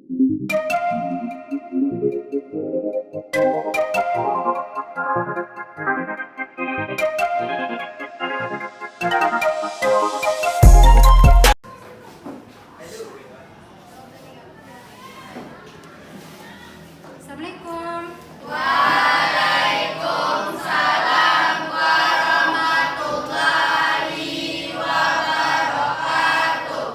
Assalamualaikum. Waalaikumsalam warahmatullahi wabarakatuh.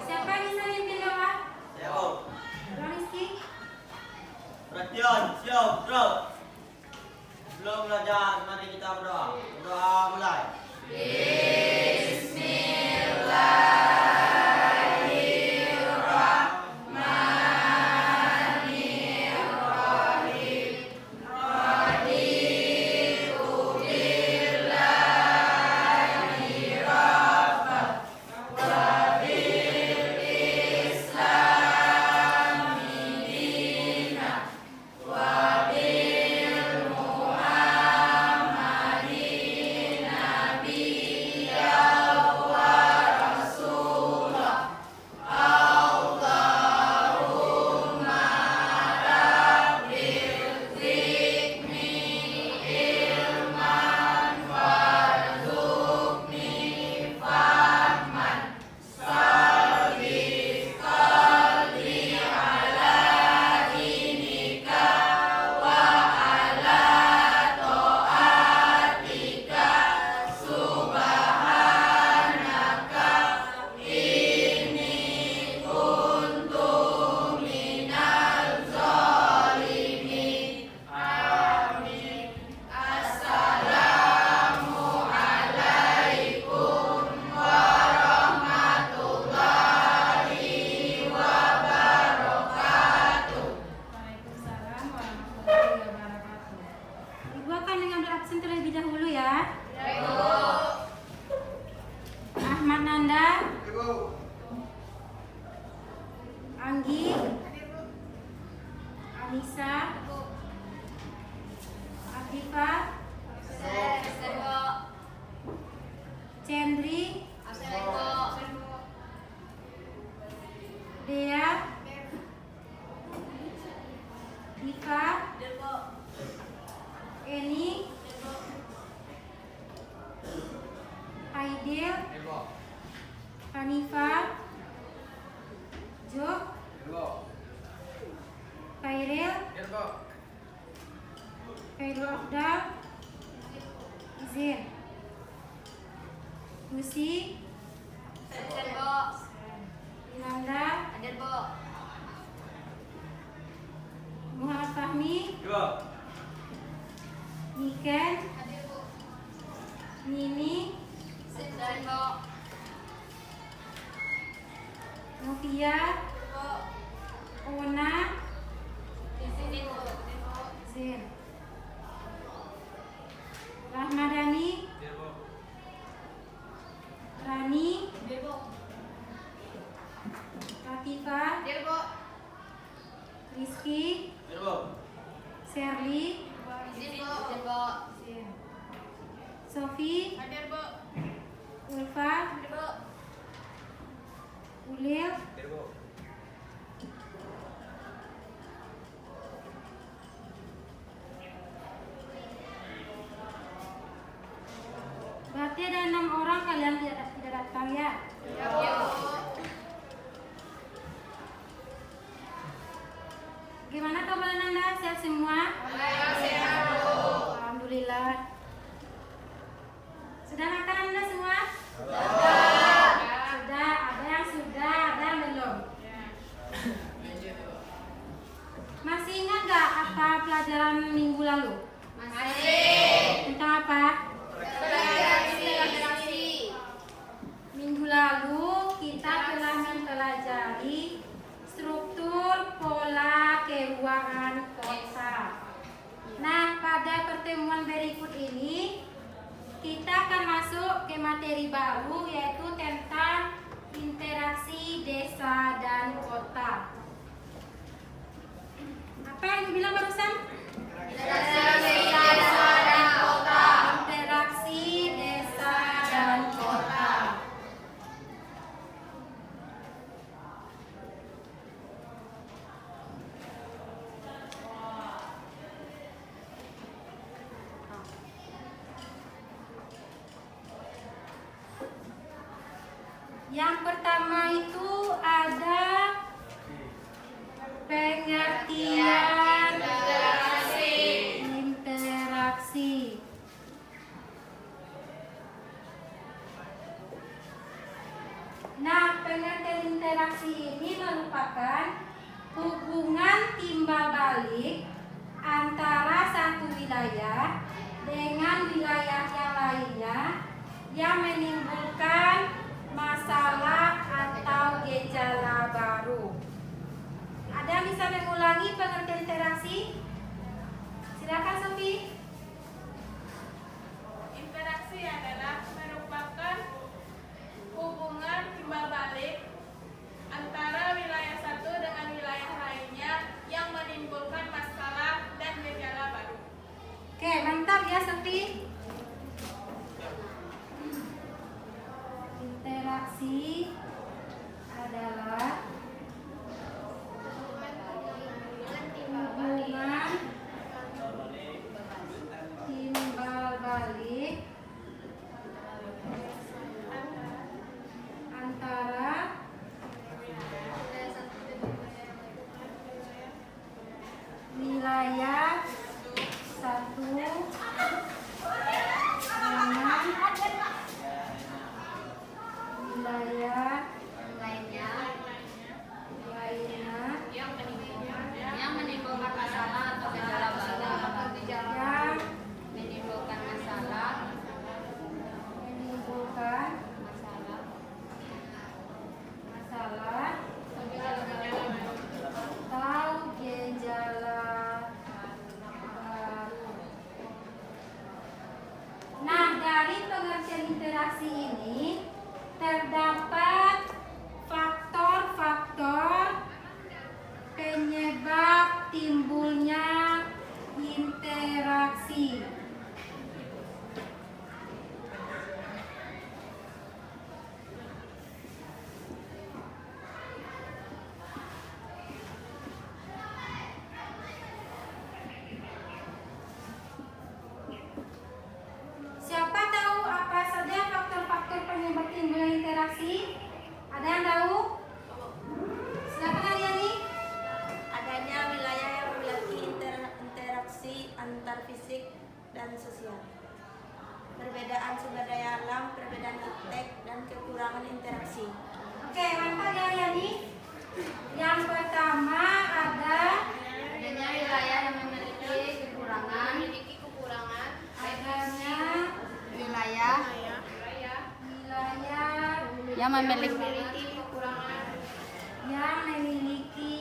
Siapa yang bisa mimpin doa? Saya Om. Bang Rizky. Perhatian, siap, gerak. Sebelum belajar, mari kita berdoa. Berdoa mulai. Waalaikumsalam warahmatullahi wabarakatuh. Ibu akan mengambil absen terlebih dahulu ya. Ahmad Nanda, Anggi, Anissa, Afifah, Cendri, Dea, Diva, Eni, Aidil, Hanifa, Jo, Kairil, Kairul Afdal, Izin, Lucy, Inanda, Muhammad Fahmi, Niken, Nini, Novia, Ona, Zin, Rahmadani, Rani, Latifah, Rizky, Sherly, Zin, Sofi, Ulfa, Ulil, berarti ada 6 orang kalian tidak datang ya. Gimana kabar Anda? Sehat semua? Alhamdulillah. Sudah makan Anda semua? Sudah. Ada yang sudah, ada yang belum. Masih ingat nggak apa pelajaran minggu lalu? Tentang apa? Minggu lalu kita telah mempelajari struktur pola keuangan kota. Nah, pada pertemuan berikut ini kita akan masuk ke materi baru, yaitu tentang interaksi desa dan kota. Apa yang dibilang barusan? Interaksi desa dan kota. Yang pertama itu ada pengertian interaksi. Nah, pengertian interaksi ini merupakan hubungan timbal balik antara satu wilayah dengan wilayah yang lainnya yang menimbulkan masalah atau gejala baru. Ada yang bisa mengulangi pengertian interaksi? Silakan Sofi. Interaksi adalah merupakan hubungan timbal balik antara wilayah satu dengan wilayah lainnya yang menimbulkan masalah dan gejala baru. Oke, mantap ya Sofi. Interaksi adalah hubungan timbal balik antara wilayah satu dengan wilayah lainnya yang menimbulkan masalah atau gejala baru. yang Menimbulkan masalah menimbulkan masalah atau gejala baru. Nah, dari pengertian interaksi ini terdapat faktor-faktor penyebab timbulnya interaksi. Siapa tahu apa saja faktor-faktor penyebab timbulnya interaksi? Ada yang tahu? Silakan Aryani. Adanya wilayah yang memiliki interaksi antar fisik dan sosial, perbedaan sumber daya alam, perbedaan iptek, dan kekurangan interaksi. Oke, mantap ya Aryani. Yang pertama ada adanya wilayah yang memiliki kekurangan, adanya wilayah yang memiliki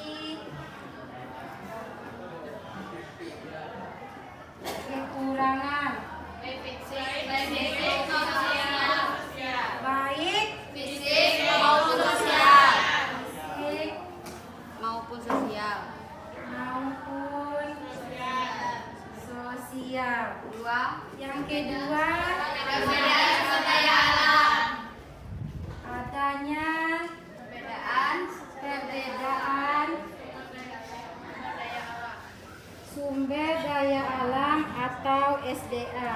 kekurangan baik fisik maupun sosial. fisik Maupun sosial. maupun sosial. Dua, Yang kedua perbedaan sumber daya alam. adanya Perbedaan sumber daya alam atau SDA.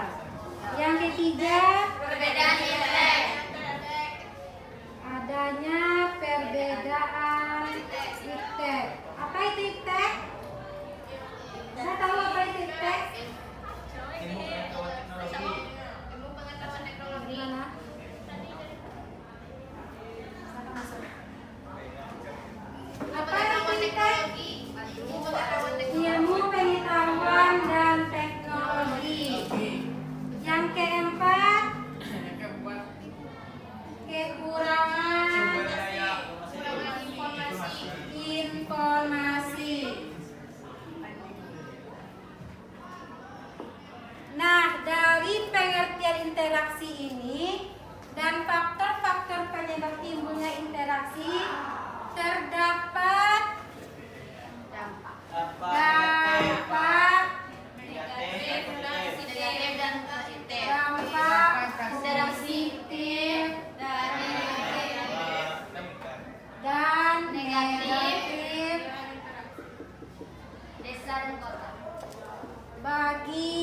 Yang ketiga perbedaan iptek. adanya perbedaan iptek. Apa itu iptek? Saya tahu apa itu iptek? Gimana? Silakan masuk. Apa itu iptek? Ilmu pengetahuan dan teknologi. Yang keempat, kekurangan informasi. Nah, dari pengertian interaksi ini dan faktor-faktor penyebab timbulnya interaksi terdapat dampak positif dan negatif Desa dan kota. bagi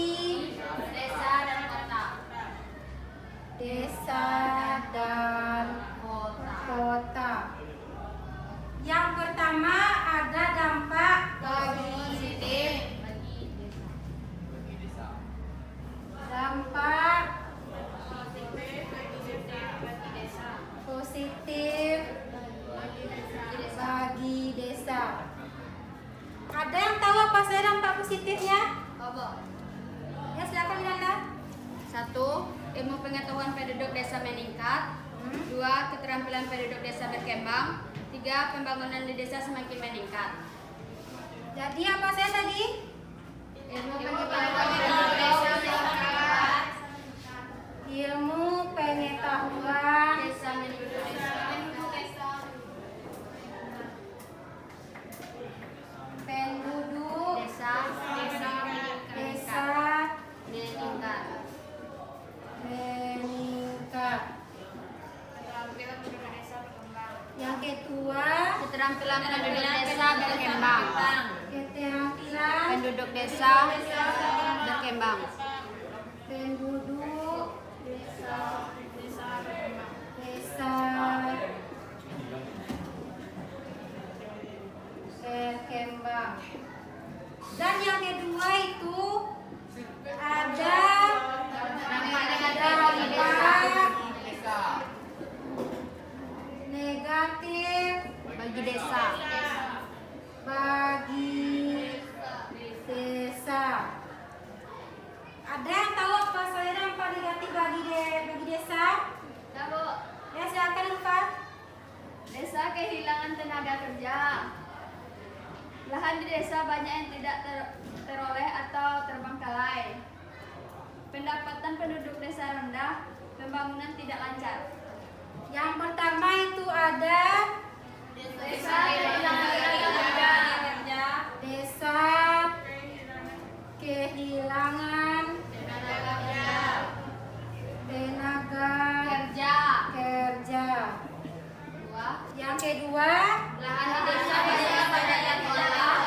Desa dan kota. desa dan Kota. kota. Yang pertama ada dampak positif bagi desa. dampak positif bagi desa. Ada yang tahu apa saja dampak positifnya? Apa? Ya silakan Miranda. 1. Ilmu pengetahuan penduduk desa meningkat. 2. Keterampilan penduduk desa berkembang. 3. Pembangunan di desa semakin meningkat. Jadi apa saya tadi? Ilmu pengetahuan penduduk desa meningkat. Ilmu pengetahuan Desa penduduk desa. penduduk Desa desa meningkat. meningkat. Yang kedua, Keterampilan penduduk desa berkembang. keterampilan Penduduk desa berkembang. penduduk desa berkembang. Dan yang kedua itu ada dampak negatif Bagi desa. bagi desa. Ada yang tahu apa saja dampak negatif bagi desa? Tahu, Ya silakan Lupa. desa kehilangan tenaga kerja. Lahan di desa banyak yang tidak teroleh atau terbengkalai. Pendapatan penduduk desa rendah, pembangunan tidak lancar. Yang pertama itu ada Desa kehilangan tenaga kerja. desa kehilangan tenaga kerja. Dua, Yang kedua, lahan di desa banyak yang olah.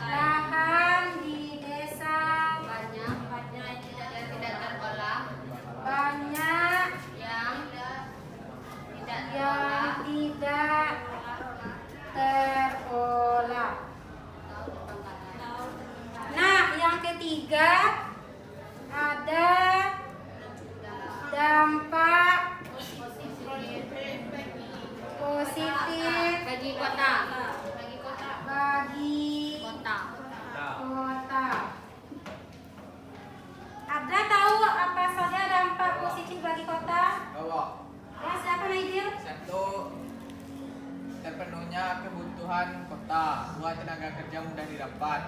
lahan di desa Banyak yang tidak terolah. banyak Yang tidak yang terolah. tidak terolah. Nah, yang ketiga ada dampak positif Bagi kota. bagi Kota. kota. Ada tahu apa saja dampak positif bagi kota? Bahwa Ya, silakan Aidil. 1. Terpenuhnya kebutuhan kota. 2. Tenaga kerja mudah didapat.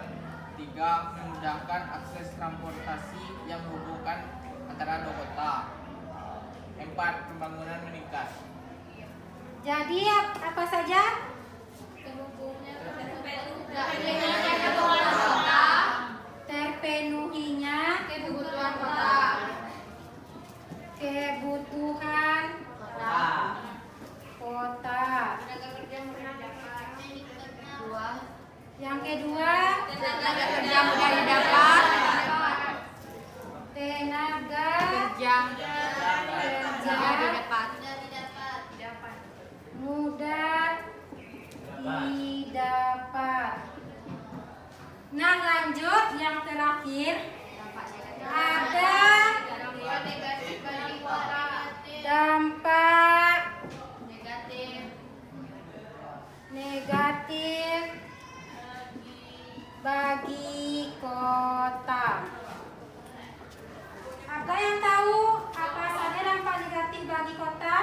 3. Memudahkan akses transportasi yang menghubungkan antara dua kota. 4. Pembangunan meningkat. Jadi apa saja? Terpenuhinya Kebutuhan kota. kebutuhan kota. Dua, Yang kedua, tenaga kerja mudah didapat. tenaga Kerja kerja mudah didapat. mudah didapat. Nah, lanjut yang terakhir ada dampak negatif bagi kota. Ada yang tahu apa saja dampak negatif bagi kota?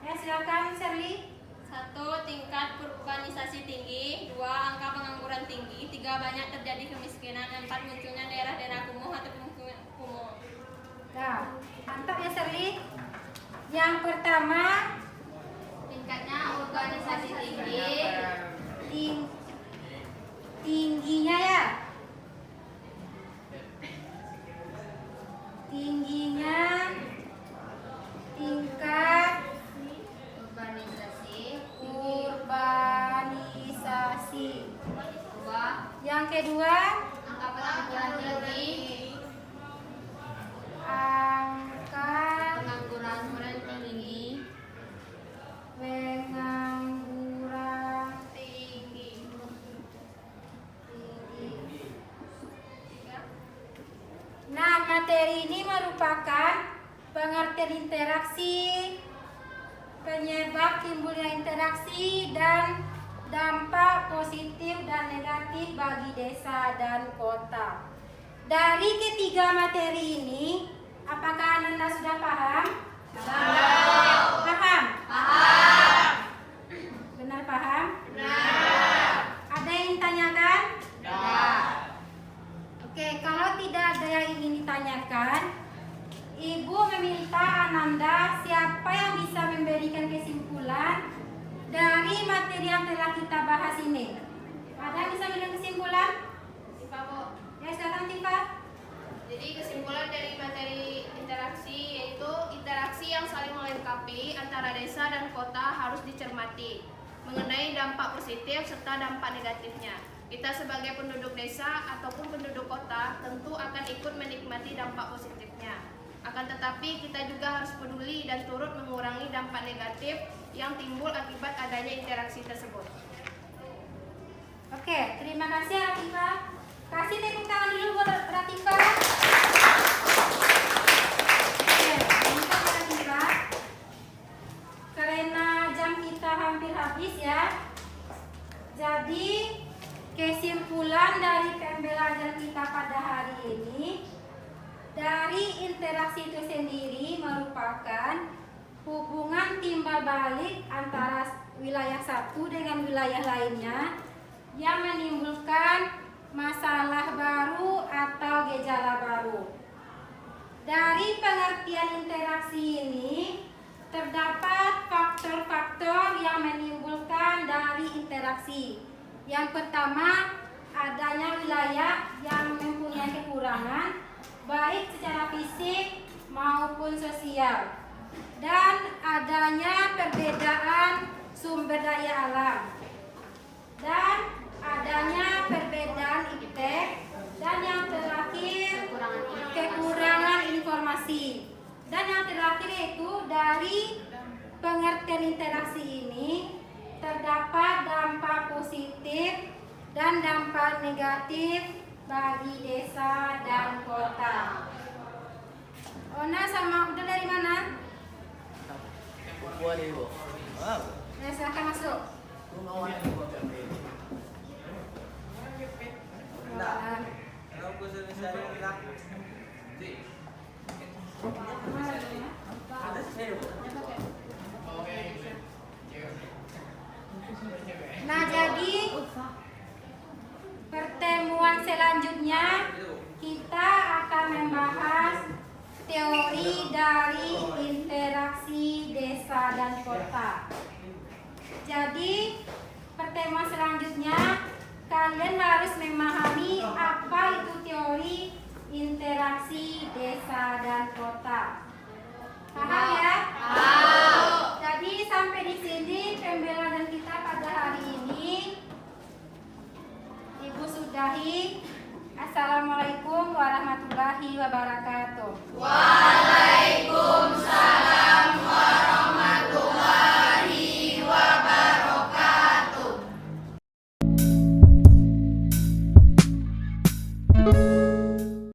Ya, silakan Sherly. 1. Tingkat urbanisasi tinggi. 2. Angka pengangguran tinggi. 3. Banyak terjadi kemiskinan. 4. Munculnya daerah-daerah kumuh atau pemukiman kumuh. Nah, mantap ya Sherly. Yang pertama, Tingkatnya urbanisasi tinggi. tingginya ya. Tingginya tingkat urbanisasi. Dua, Yang kedua, angka pengangguran tinggi. angka Pengangguran tinggi. materi ini merupakan pengertian interaksi, penyebab timbulnya interaksi, dan dampak positif dan negatif bagi desa dan kota. Dari ketiga materi ini, apakah Anda sudah paham? Paham? Paham. Benar paham? Benar. Ada yang ditanyakan? Benar. Oke, kalau tidak ada yang ingin ditanyakan, Ibu meminta Ananda siapa yang bisa memberikan kesimpulan dari materi yang telah kita bahas ini. Ada yang bisa memberikan kesimpulan? Tifa, Bu. Ya, silakan Tifa. Jadi kesimpulan dari materi interaksi yaitu interaksi yang saling melengkapi antara desa dan kota harus dicermati mengenai dampak positif serta dampak negatifnya. Kita sebagai penduduk desa ataupun penduduk kota tentu akan ikut menikmati dampak positifnya. Akan tetapi kita juga harus peduli dan turut mengurangi dampak negatif yang timbul akibat adanya interaksi tersebut. Oke, terima kasih Ratifah. Kasih tepuk tangan dulu buat Ratifah. Oke, untuk Ratifah. Karena jam kita hampir habis ya. Jadi kesimpulan dari pembelajaran kita pada hari ini, dari interaksi itu sendiri merupakan hubungan timbal balik antara wilayah satu dengan wilayah lainnya yang menimbulkan masalah baru atau gejala baru. Dari pengertian interaksi ini terdapat faktor-faktor yang menimbulkan dari interaksi. Yang pertama, adanya wilayah yang mempunyai kekurangan baik secara fisik maupun sosial, dan adanya perbedaan sumber daya alam, dan adanya perbedaan iptek, dan yang terakhir kekurangan informasi. Dan yang terakhir itu dari pengertian interaksi ini terdapat dampak positif dan dampak negatif bagi desa dan kota. Ona sama udah dari mana? Buat Ibu. Ya, silakan masuk. Enggak. Aku sudah cari enggak. Ada sih.